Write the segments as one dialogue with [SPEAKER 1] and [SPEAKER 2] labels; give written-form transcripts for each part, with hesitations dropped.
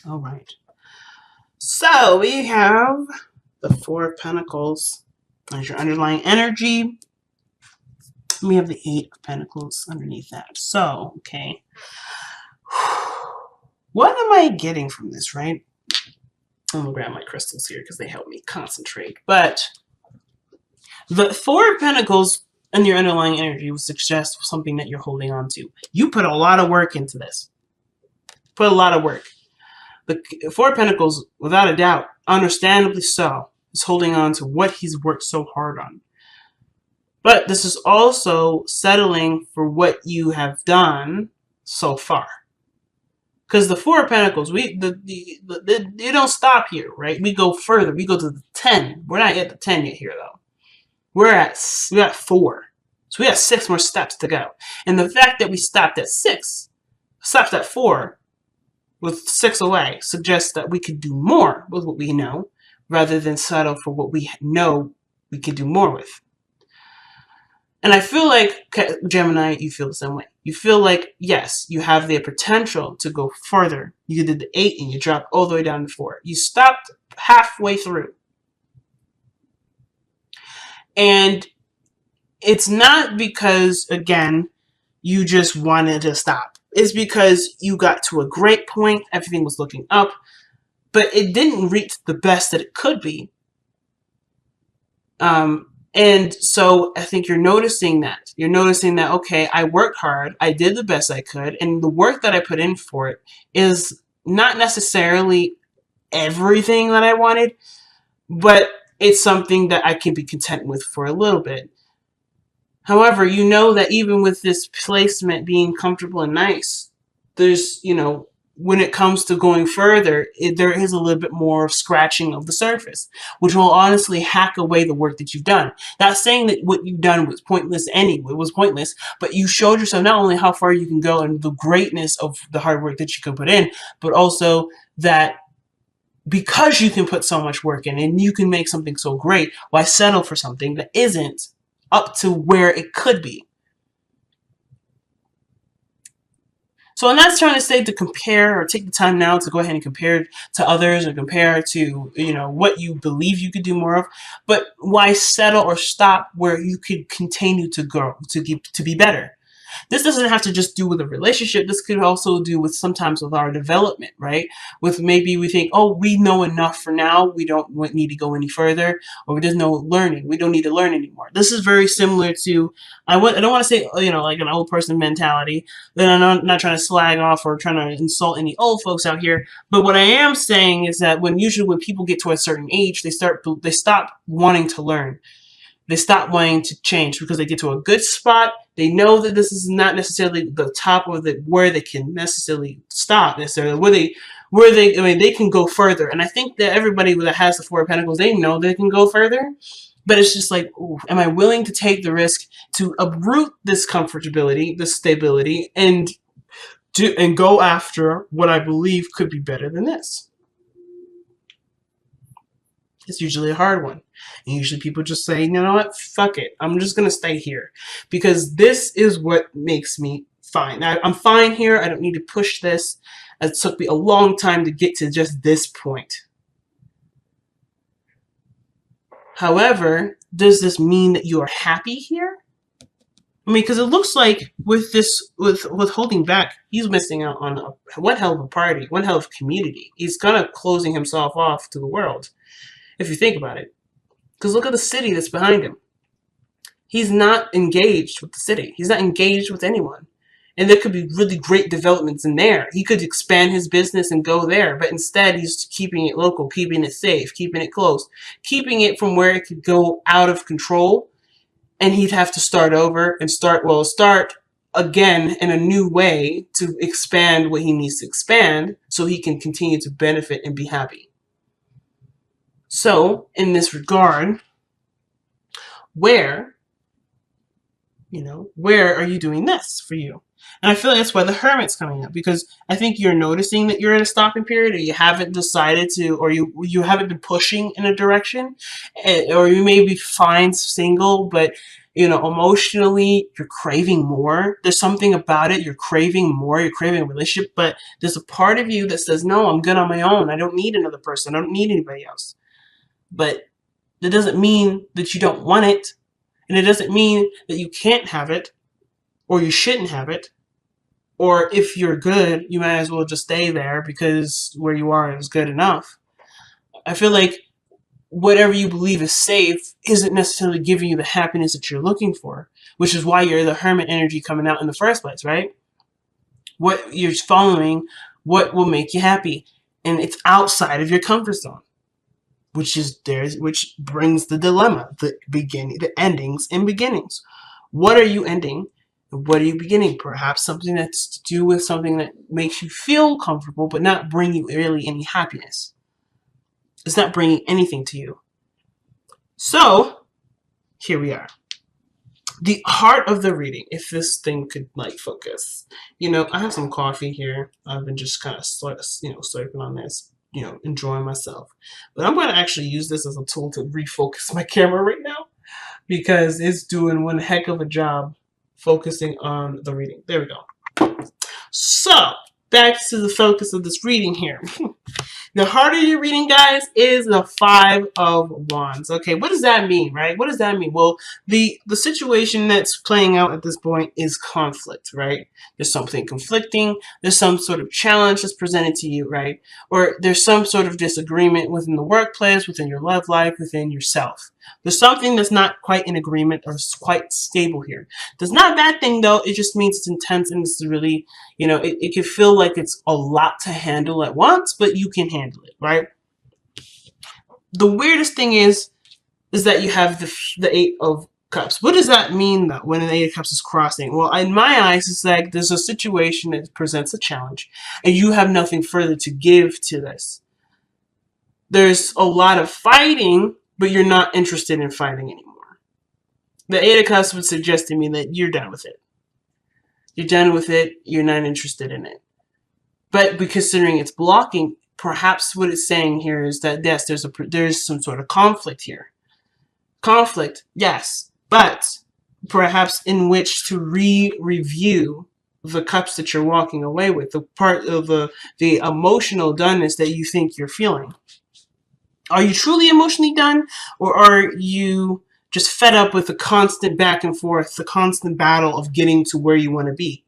[SPEAKER 1] All right. So we have the Four of Pentacles as your underlying energy. We have the Eight of Pentacles underneath that. So, okay. What am I getting from this, right? I'm going to grab my crystals here because they help me concentrate. But the Four of Pentacles and your underlying energy would suggest something that you're holding on to. You put a lot of work into this. Put a lot of work. The Four of Pentacles, without a doubt, understandably so, is holding on to what he's worked so hard on. But this is also settling for what you have done so far. Because the Four of Pentacles, they don't stop here, right? We go further. We go to the 10. We're not at the 10 yet here, though. We're at 4. So we have 6 more steps to go. And the fact that we stopped at 6, stopped at 4, with 6 away, suggests that we could do more with what we know, rather than settle for what we know we could do more with. And I feel like, Gemini, you feel the same way. You feel like, yes, you have the potential to go further. You did the 8 and you dropped all the way down to 4. You stopped halfway through. And it's not because, again, you just wanted to stop. It's because you got to a great point. Everything was looking up. But it didn't reach the best that it could be. And so I think you're noticing that. You're noticing that, okay, I worked hard. I did the best I could. And the work that I put in for it is not necessarily everything that I wanted, but it's something that I can be content with for a little bit. However, you know that even with this placement being comfortable and nice, there's, when it comes to going further, there is a little bit more scratching of the surface, which will honestly hack away the work that you've done. Not saying that what you've done was pointless anyway, it was pointless, but you showed yourself not only how far you can go and the greatness of the hard work that you can put in, but also that because you can put so much work in and you can make something so great, why settle for something that isn't up to where it could be? So I'm not trying to say to compare or take the time now to go ahead and compare to others or compare to, what you believe you could do more of, but why settle or stop where you could continue to grow, to be better? This doesn't have to just do with a relationship. This could also do with sometimes with our development, right? With maybe we think, oh, we know enough for now. We don't need to go any further, or there's no learning. We don't need to learn anymore. This is very similar to, I don't want to say, like an old person mentality. Then I'm not trying to slag off or trying to insult any old folks out here. But what I am saying is that when people get to a certain age, they stop wanting to learn. They stop wanting to change because they get to a good spot. They know that this is not necessarily the top of where they can necessarily stop necessarily. They can go further. And I think that everybody that has the Four of Pentacles, they know they can go further. But it's just like, ooh, am I willing to take the risk to uproot this comfortability, this stability, and go after what I believe could be better than this? It's usually a hard one. And usually people just say, you know what, fuck it. I'm just going to stay here because this is what makes me fine. I'm fine here. I don't need to push this. It took me a long time to get to just this point. However, does this mean that you are happy here? I mean, because it looks like with holding back, he's missing out on one hell of a party, one hell of a community. He's kind of closing himself off to the world, if you think about it. Because look at the city that's behind him. He's not engaged with the city. He's not engaged with anyone. And there could be really great developments in there. He could expand his business and go there. But instead, he's keeping it local, keeping it safe, keeping it close, keeping it from where it could go out of control. And he'd have to start over and start again in a new way to expand what he needs to expand so he can continue to benefit and be happy. So, in this regard, where are you doing this for you? And I feel like that's why the Hermit's coming up, because I think you're noticing that you're in a stopping period, or you haven't decided to, or you haven't been pushing in a direction, or you may be fine single, but emotionally you're craving more. There's something about it, you're craving more, you're craving a relationship, but there's a part of you that says, no, I'm good on my own. I don't need another person. I don't need anybody else. But that doesn't mean that you don't want it, and it doesn't mean that you can't have it, or you shouldn't have it, or if you're good, you might as well just stay there because where you are is good enough. I feel like whatever you believe is safe isn't necessarily giving you the happiness that you're looking for, which is why you're the Hermit energy coming out in the first place, right? What you're following, what will make you happy, and it's outside of your comfort zone, which brings the dilemma, the endings and beginnings. What are you ending? And what are you beginning? Perhaps something that's to do with something that makes you feel comfortable, but not bring you really any happiness. It's not bringing anything to you. So, here we are. The heart of the reading, if this thing could focus. I have some coffee here. I've been just kind of slurping on this, enjoying myself. But I'm going to actually use this as a tool to refocus my camera right now, because it's doing one heck of a job focusing on the reading. There we go. So, back to the focus of this reading here. The heart of your reading, guys, is the Five of Wands. Okay, what does that mean, right? What does that mean? Well, the situation that's playing out at this point is conflict, right? There's something conflicting. There's some sort of challenge that's presented to you, right? Or there's some sort of disagreement within the workplace, within your love life, within yourself. There's something that's not quite in agreement or quite stable here. That's not a bad thing, though. It just means it's intense and it's really, it can feel like it's a lot to handle at once, but you can handle it, right? The weirdest thing is that you have the Eight of Cups. What does that mean, though, when the Eight of Cups is crossing? Well, in my eyes, it's like there's a situation that presents a challenge, and you have nothing further to give to this. There's a lot of fighting, but you're not interested in fighting anymore. The Eight of Cups would suggest to me that you're done with it. You're done with it. You're not interested in it. But considering it's blocking, perhaps what it's saying here is that, yes, there's some sort of conflict here. Conflict, yes, but perhaps in which to review the cups that you're walking away with, the part of the emotional doneness that you think you're feeling. Are you truly emotionally done, or are you just fed up with the constant back and forth, the constant battle of getting to where you want to be?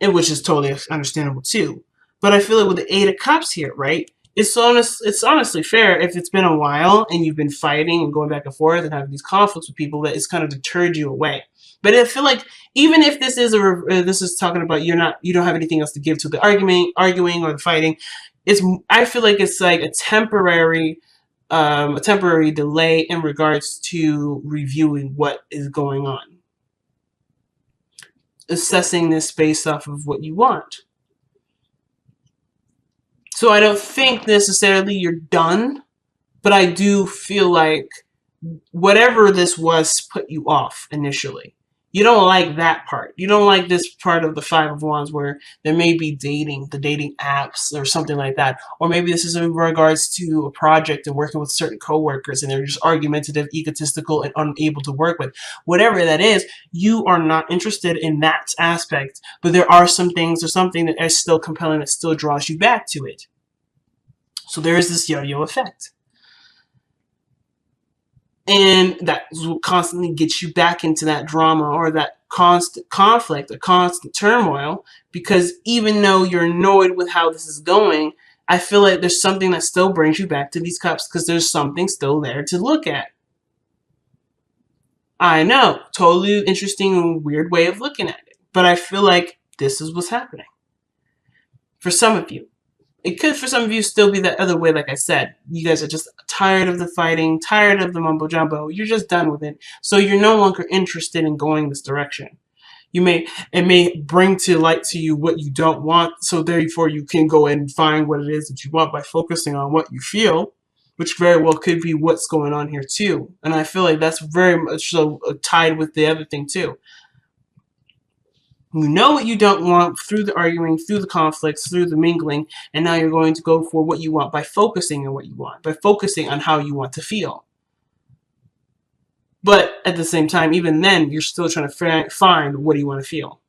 [SPEAKER 1] And which is totally understandable too. But I feel like with the Eight of Cups here, right? It's honestly fair if it's been a while and you've been fighting and going back and forth and having these conflicts with people that it's kind of deterred you away. But I feel like even if this is talking about you don't have anything else to give to the arguing or the fighting, I feel like it's like a temporary delay in regards to reviewing what is going on, assessing this based off of what you want. So I don't think necessarily you're done, but I do feel like whatever this was put you off initially. You don't like that part. You don't like this part of the Five of Wands where there may be the dating apps or something like that. Or maybe this is in regards to a project and working with certain coworkers and they're just argumentative, egotistical, and unable to work with. Whatever that is, you are not interested in that aspect. But there are some things or something that is still compelling that still draws you back to it. So there is this yo-yo effect. And that will constantly get you back into that drama or that constant conflict or constant turmoil, because even though you're annoyed with how this is going, I feel like there's something that still brings you back to these cups because there's something still there to look at. I know, totally interesting and weird way of looking at it, but I feel like this is what's happening. For some of you. It could, for some of you, still be that other way, like I said. You guys are just tired of the fighting, tired of the mumbo-jumbo. You're just done with it. So you're no longer interested in going this direction. It may bring to light to you what you don't want, so therefore you can go and find what it is that you want by focusing on what you feel, which very well could be what's going on here too. And I feel like that's very much so tied with the other thing too. You know what you don't want through the arguing, through the conflicts, through the mingling, and now you're going to go for what you want by focusing on what you want, by focusing on how you want to feel. But at the same time, even then, you're still trying to find what do you want to feel.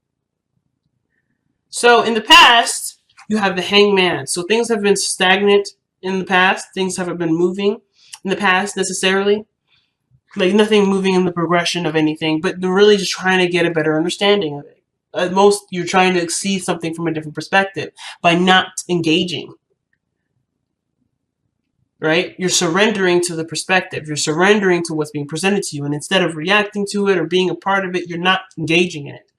[SPEAKER 1] So in the past, you have the hangman. So things have been stagnant in the past. Things haven't been moving in the past necessarily. Like nothing moving in the progression of anything, but they're really just trying to get a better understanding of it. At most, you're trying to see something from a different perspective by not engaging. Right? You're surrendering to the perspective. You're surrendering to what's being presented to you. And instead of reacting to it or being a part of it, you're not engaging in it.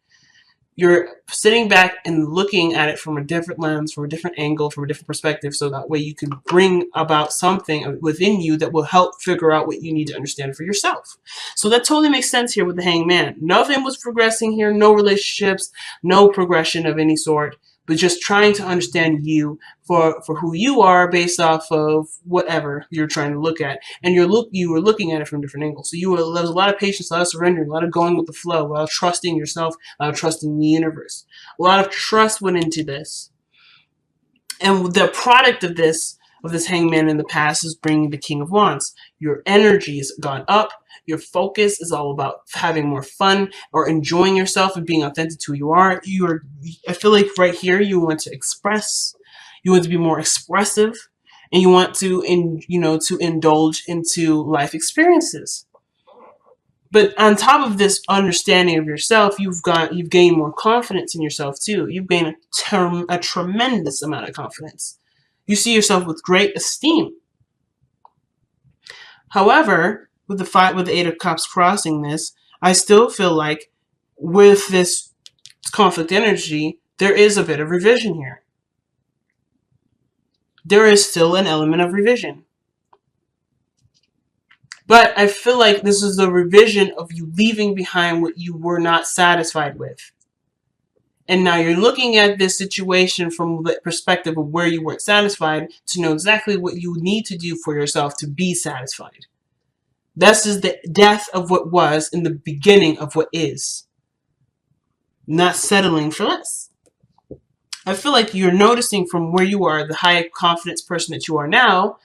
[SPEAKER 1] You're sitting back and looking at it from a different lens, from a different angle, from a different perspective, so that way you can bring about something within you that will help figure out what you need to understand for yourself. So that totally makes sense here with the hangman. Nothing was progressing here, no relationships, no progression of any sort, but just trying to understand you for who you are based off of whatever you're trying to look at. And you were looking at it from different angles. So there was a lot of patience, a lot of surrendering, a lot of going with the flow, a lot of trusting yourself, a lot of trusting the universe. A lot of trust went into this. And the product of this hangman in the past is bringing the King of Wands. Your energy has gone up. Your focus is all about having more fun or enjoying yourself and being authentic to who you are. I feel like right here you want to express. You want to be more expressive, and you want to indulge into life experiences. But on top of this understanding of yourself, you've gained more confidence in yourself too. You've gained a tremendous amount of confidence. You see yourself with great esteem. However, with the Eight of Cups crossing this, I still feel like with this conflict energy, there is a bit of revision here. There is still an element of revision. But I feel like this is the revision of you leaving behind what you were not satisfied with. And now you're looking at this situation from the perspective of where you weren't satisfied to know exactly what you need to do for yourself to be satisfied. This is the death of what was in the beginning of what is. Not settling for less. I feel like you're noticing from where you are, the high confidence person that you are now,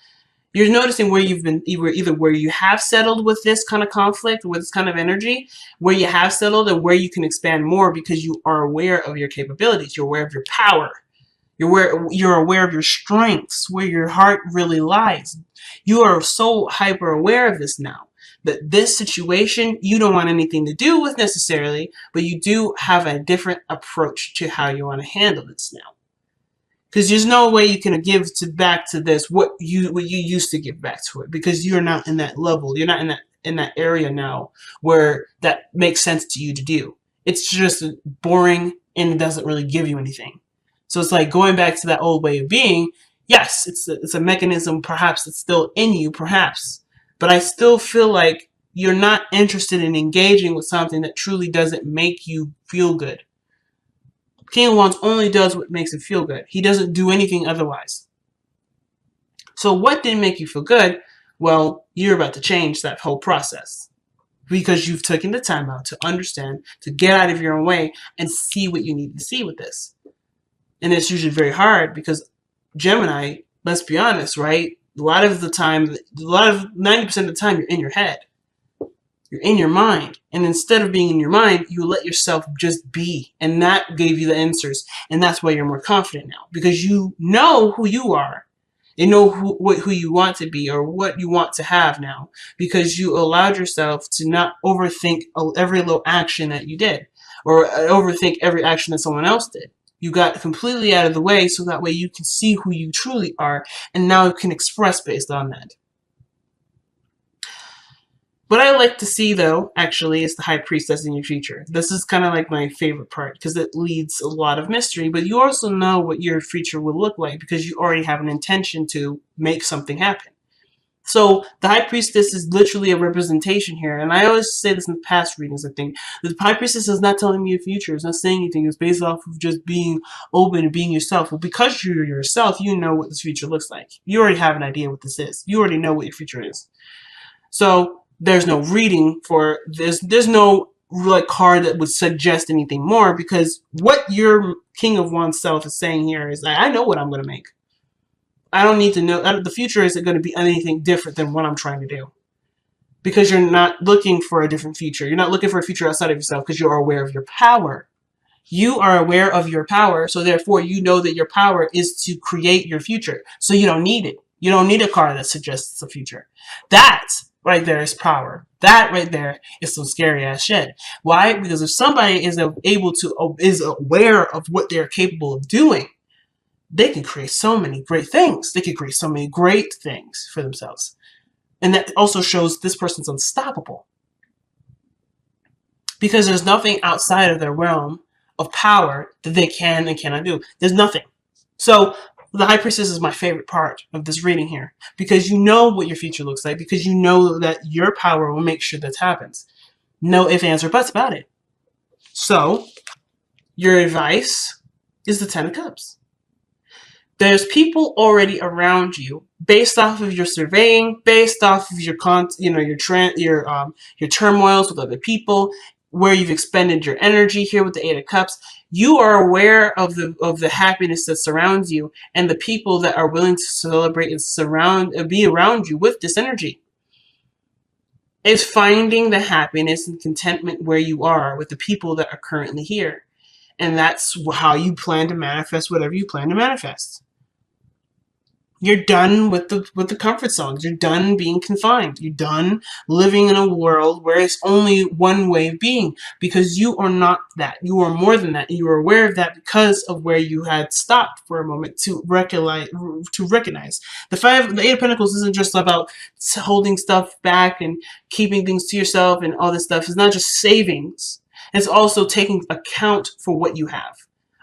[SPEAKER 1] you're noticing where you've been, either where you have settled with this kind of conflict, with this kind of energy, where you have settled and where you can expand more because you are aware of your capabilities. You're aware of your power. You're aware of your strengths, where your heart really lies. You are so hyper aware of this now that this situation you don't want anything to do with necessarily, but you do have a different approach to how you want to handle this now. Because there's no way you can give back to this what you used to give back to it, because you're not in that level. You're not in that area now where that makes sense to you to do. It's just boring and it doesn't really give you anything. So it's like going back to that old way of being. Yes, it's a mechanism. Perhaps it's still in you, perhaps. But I still feel like you're not interested in engaging with something that truly doesn't make you feel good. King of Wands only does what makes it feel good. He doesn't do anything otherwise. So what didn't make you feel good? Well, you're about to change that whole process because you've taken the time out to understand, to get out of your own way and see what you need to see with this. And it's usually very hard because Gemini, let's be honest, right? A lot of 90% of the time, you're in your head. You're in your mind. And instead of being in your mind, you let yourself just be. And that gave you the answers. And that's why you're more confident now. Because you know who you are. You know who you want to be or what you want to have now. Because you allowed yourself to not overthink every little action that you did. Or overthink every action that someone else did. You got completely out of the way so that way you can see who you truly are. And now you can express based on that. What I like to see, though, actually, is the High Priestess in your future. This is kind of like my favorite part because it leads a lot of mystery, but you also know what your future will look like because you already have an intention to make something happen. So the High Priestess is literally a representation here, and I always say this in the past readings, I think. The High Priestess is not telling me your future. It's not saying anything. It's based off of just being open and being yourself. Well, because you're yourself, you know what this future looks like. You already have an idea what this is. You already know what your future is. So there's no reading for this. There's no like card that would suggest anything more, because what your King of Wands self is saying here is that I know what I'm going to make. I don't need to know. The future isn't going to be anything different than what I'm trying to do. Because you're not looking for a different future. You're not looking for a future outside of yourself because you're aware of your power. You are aware of your power, so therefore you know that your power is to create your future. So you don't need it. You don't need a card that suggests a future. That right there is power. That right there is some scary ass shit. Why? Because if somebody is aware of what they're capable of doing, they can create so many great things. They can create so many great things for themselves. And that also shows this person's unstoppable. Because there's nothing outside of their realm of power that they can and cannot do. There's nothing. So the High Priestess is my favorite part of this reading here. Because you know what your future looks like. Because you know that your power will make sure that happens. No ifs, ands, or buts about it. So your advice is the Ten of Cups. There's people already around you, based off of your surveying, based off of your your turmoils with other people, where you've expended your energy here with the Eight of Cups. You are aware of the happiness that surrounds you and the people that are willing to celebrate and be around you with this energy. It's finding the happiness and contentment where you are with the people that are currently here. And that's how you plan to manifest whatever you plan to manifest. You're done with the comfort zones. You're done being confined. You're done living in a world where it's only one way of being, because you are not that. You are more than that. And you are aware of that because of where you had stopped for a moment to recognize. The Eight of Pentacles isn't just about holding stuff back and keeping things to yourself and all this stuff. It's not just savings. It's also taking account for what you have.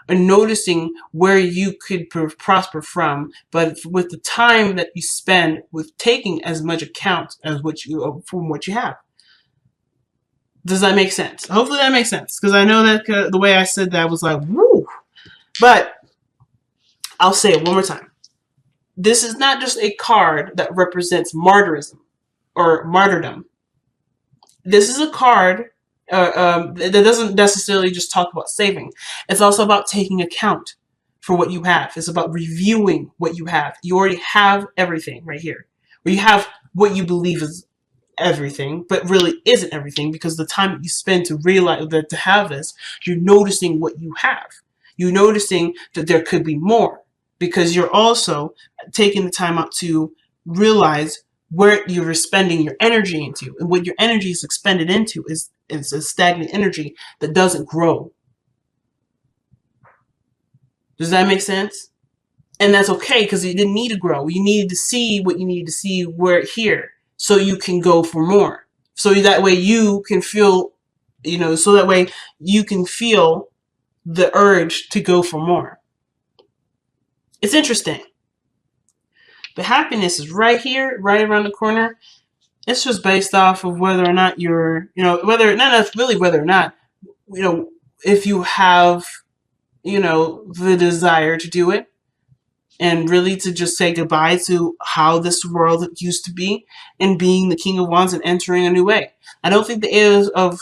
[SPEAKER 1] And noticing where you could prosper from, but with the time that you spend with taking as much account as from what you have. Does that make sense? Hopefully that makes sense, because I know that the way I said that was like, woo. But I'll say it one more time. This is not just a card that represents martyrism or martyrdom. This is a card that doesn't necessarily just talk about saving. It's also about taking account for what you have. It's about reviewing what you have. You already have everything right here. Or you have what you believe is everything, but really isn't everything, because the time that you spend to realize that to have this, you're noticing what you have. You're noticing that there could be more, because you're also taking the time out to realize where you're spending your energy into. And what your energy is expended into is a stagnant energy that doesn't grow. Does that make sense? And that's okay, because you didn't need to grow. You needed to see what you needed to see here, so you can go for more. So that way you can feel, so that way you can feel the urge to go for more. It's interesting. The happiness is right here, right around the corner. It's just based off of whether or not you're, if you have, the desire to do it, and really to just say goodbye to how this world used to be, and being the King of Wands and entering a new way. I don't think the Eight of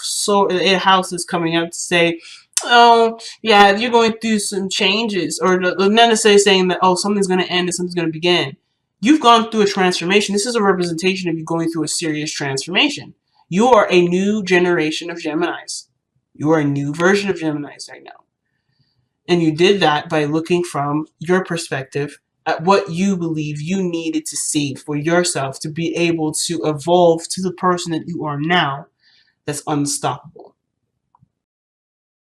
[SPEAKER 1] House is coming up to say, oh, yeah, you're going through some changes, or not necessarily saying that, oh, something's going to end and something's going to begin. You've gone through a transformation. This is a representation of you going through a serious transformation. You are a new generation of Geminis. You are a new version of Geminis right now. And you did that by looking from your perspective at what you believe you needed to see for yourself to be able to evolve to the person that you are now that's unstoppable.